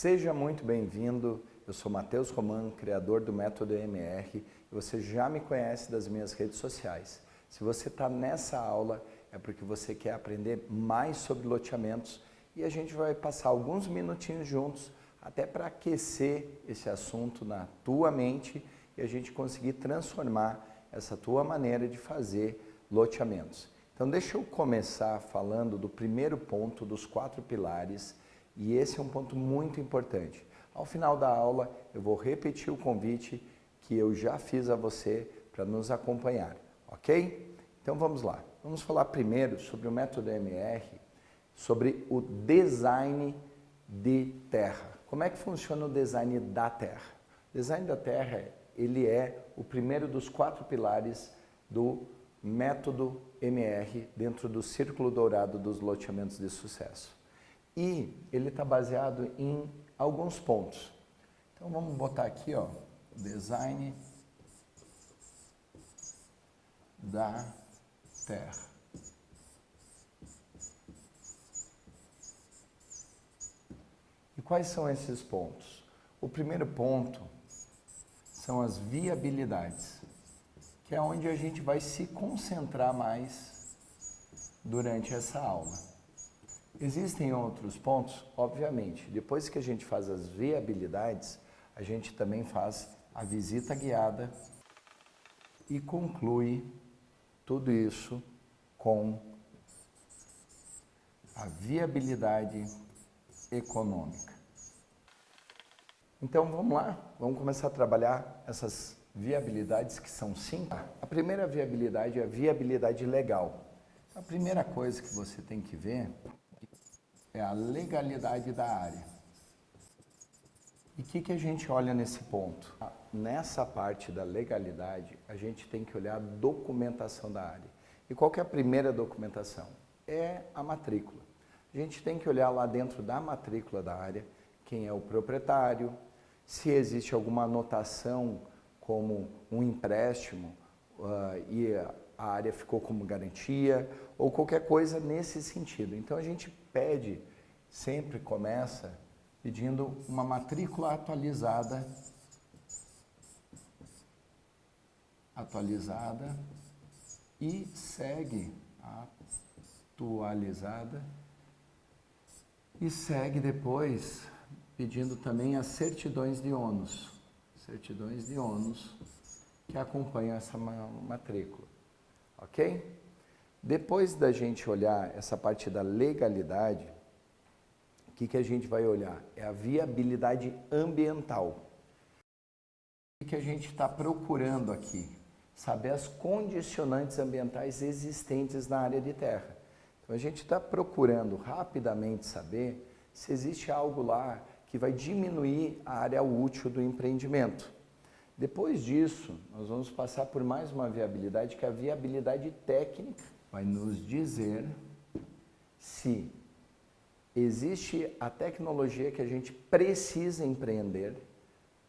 Seja muito bem-vindo, eu sou Matheus Roman, criador do Método MR e você já me conhece das minhas redes sociais. Se você está nessa aula é porque você quer aprender mais sobre loteamentos e a gente vai passar alguns minutinhos juntos até para aquecer esse assunto na tua mente e a gente conseguir transformar essa tua maneira de fazer loteamentos. Então deixa eu começar falando do primeiro ponto dos 4 pilares. E esse é um ponto muito importante. Ao final da aula, eu vou repetir o convite que eu já fiz a você para nos acompanhar, ok? Então vamos lá. Vamos falar primeiro sobre o método MR, sobre o design de terra. Como é que funciona o design da terra? O design da terra, ele é o primeiro dos 4 pilares do método MR dentro do Círculo Dourado dos Loteamentos de Sucesso. E ele está baseado em alguns pontos. Então vamos botar aqui, ó, design da terra. E quais são esses pontos? O primeiro ponto são as viabilidades, que é onde a gente vai se concentrar mais durante essa aula. Existem outros pontos? Obviamente. Depois que a gente faz as viabilidades, a gente também faz a visita guiada e conclui tudo isso com a viabilidade econômica. Então vamos lá, vamos começar a trabalhar essas viabilidades que são 5. A primeira viabilidade é a viabilidade legal. A primeira coisa que você tem que ver é a legalidade da área. E o que a gente olha nesse ponto? Nessa parte da legalidade, a gente tem que olhar a documentação da área. E qual que é a primeira documentação? É a matrícula. A gente tem que olhar lá dentro da matrícula da área, quem é o proprietário, se existe alguma anotação como um empréstimo e a área ficou como garantia, ou qualquer coisa nesse sentido. Então a gente pede, sempre começa pedindo uma matrícula atualizada e segue atualizada e segue depois pedindo também as certidões de ônus que acompanham essa matrícula, ok? Depois da gente olhar essa parte da legalidade, o que a gente vai olhar? É a viabilidade ambiental. O que a gente está procurando aqui? Saber as condicionantes ambientais existentes na área de terra. Então a gente está procurando rapidamente saber se existe algo lá que vai diminuir a área útil do empreendimento. Depois disso, nós vamos passar por mais uma viabilidade, que é a viabilidade técnica. Vai nos dizer se existe a tecnologia que a gente precisa empreender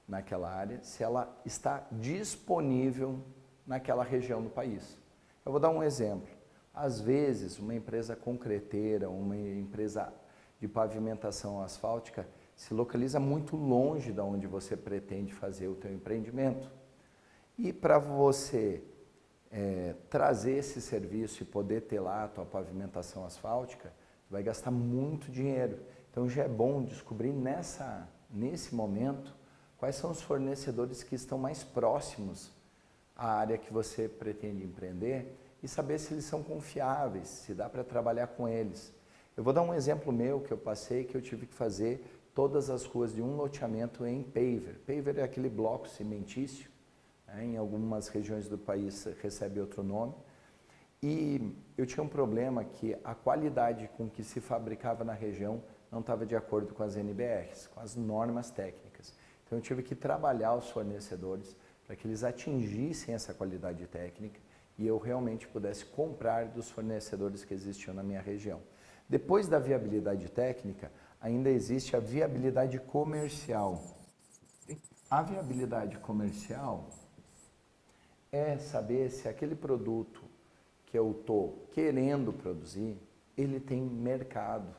naquela área, se ela está disponível naquela região do país. Eu vou dar um exemplo. Às vezes, uma empresa concreteira, uma empresa de pavimentação asfáltica se localiza muito longe de onde você pretende fazer o teu empreendimento. E para você trazer esse serviço e poder ter lá a tua pavimentação asfáltica, vai gastar muito dinheiro. Então já é bom descobrir nesse momento quais são os fornecedores que estão mais próximos à área que você pretende empreender e saber se eles são confiáveis, se dá para trabalhar com eles. Eu vou dar um exemplo meu que eu passei, que eu tive que fazer todas as ruas de um loteamento em paver. Paver é aquele bloco cimentício, em algumas regiões do país recebe outro nome. E eu tinha um problema que a qualidade com que se fabricava na região não estava de acordo com as NBRs, com as normas técnicas. Então eu tive que trabalhar os fornecedores para que eles atingissem essa qualidade técnica e eu realmente pudesse comprar dos fornecedores que existiam na minha região. Depois da viabilidade técnica, ainda existe a viabilidade comercial. A viabilidade comercial é saber se aquele produto que eu estou querendo produzir, ele tem mercado.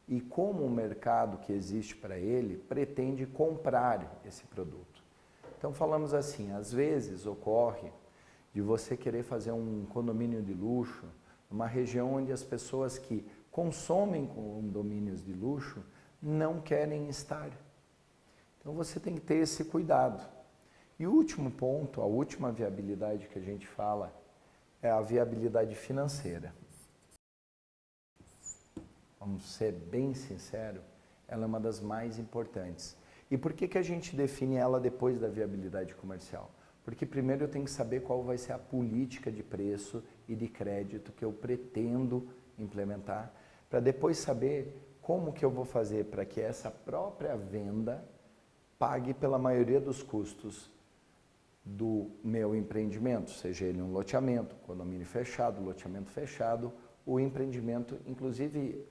e como o mercado que existe para ele pretende comprar esse produto. Então falamos assim, às vezes ocorre de você querer fazer um condomínio de luxo, numa região onde as pessoas que consomem condomínios de luxo não querem estar. Então você tem que ter esse cuidado. E o último ponto, a última viabilidade que a gente fala, é a viabilidade financeira. Vamos ser bem sinceros, ela é uma das mais importantes. E por que a gente define ela depois da viabilidade comercial? Porque primeiro eu tenho que saber qual vai ser a política de preço e de crédito que eu pretendo implementar, para depois saber como que eu vou fazer para que essa própria venda pague pela maioria dos custos do meu empreendimento, seja ele um loteamento, condomínio fechado, loteamento fechado, o empreendimento, inclusive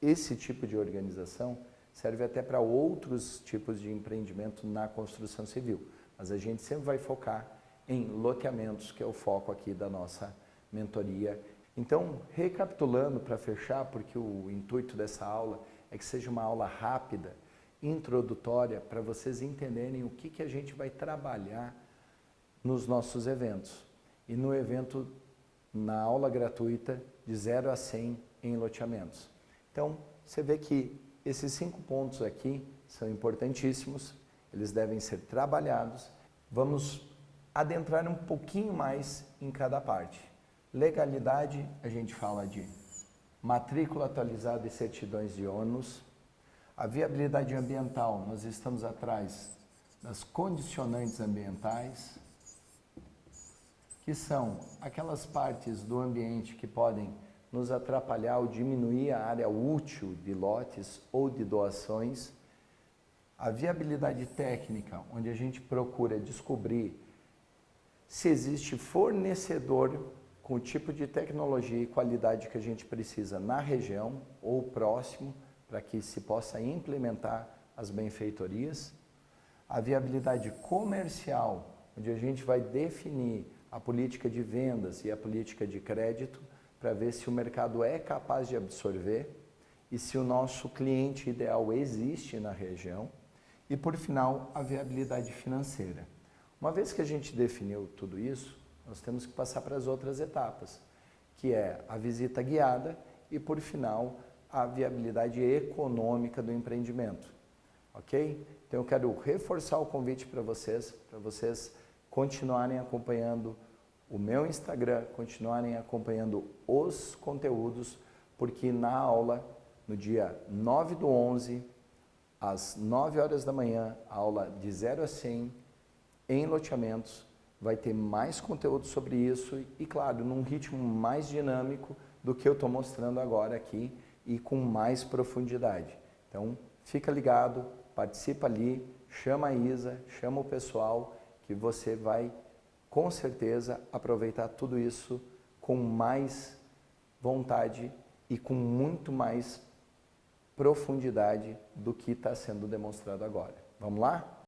esse tipo de organização serve até para outros tipos de empreendimento na construção civil, mas a gente sempre vai focar em loteamentos, que é o foco aqui da nossa mentoria. Então, recapitulando para fechar, porque o intuito dessa aula é que seja uma aula rápida, introdutória, para vocês entenderem o que a gente vai trabalhar nos nossos eventos. E no evento, na aula gratuita, de 0 a 100 em loteamentos. Então, você vê que esses 5 pontos aqui são importantíssimos, eles devem ser trabalhados. Vamos adentrar um pouquinho mais em cada parte. Legalidade, a gente fala de matrícula atualizada e certidões de ônus. A viabilidade ambiental, nós estamos atrás das condicionantes ambientais, que são aquelas partes do ambiente que podem nos atrapalhar ou diminuir a área útil de lotes ou de doações. A viabilidade técnica, onde a gente procura descobrir se existe fornecedor com o tipo de tecnologia e qualidade que a gente precisa na região ou próximo, para que se possa implementar as benfeitorias. A viabilidade comercial, onde a gente vai definir a política de vendas e a política de crédito, para ver se o mercado é capaz de absorver e se o nosso cliente ideal existe na região. E, por final, a viabilidade financeira. Uma vez que a gente definiu tudo isso, nós temos que passar para as outras etapas, que é a visita guiada e, por final, a viabilidade econômica do empreendimento. Ok? Então, eu quero reforçar o convite para vocês continuarem acompanhando o meu Instagram, continuarem acompanhando os conteúdos, porque na aula, no dia 9/11, às 9 horas da manhã, a aula de 0 a 100 em loteamentos, vai ter mais conteúdo sobre isso e, claro, num ritmo mais dinâmico do que eu estou mostrando agora aqui e com mais profundidade. Então, fica ligado, participa ali, chama a Isa, chama o pessoal, que você vai, com certeza, aproveitar tudo isso com mais vontade e com muito mais profundidade do que está sendo demonstrado agora. Vamos lá?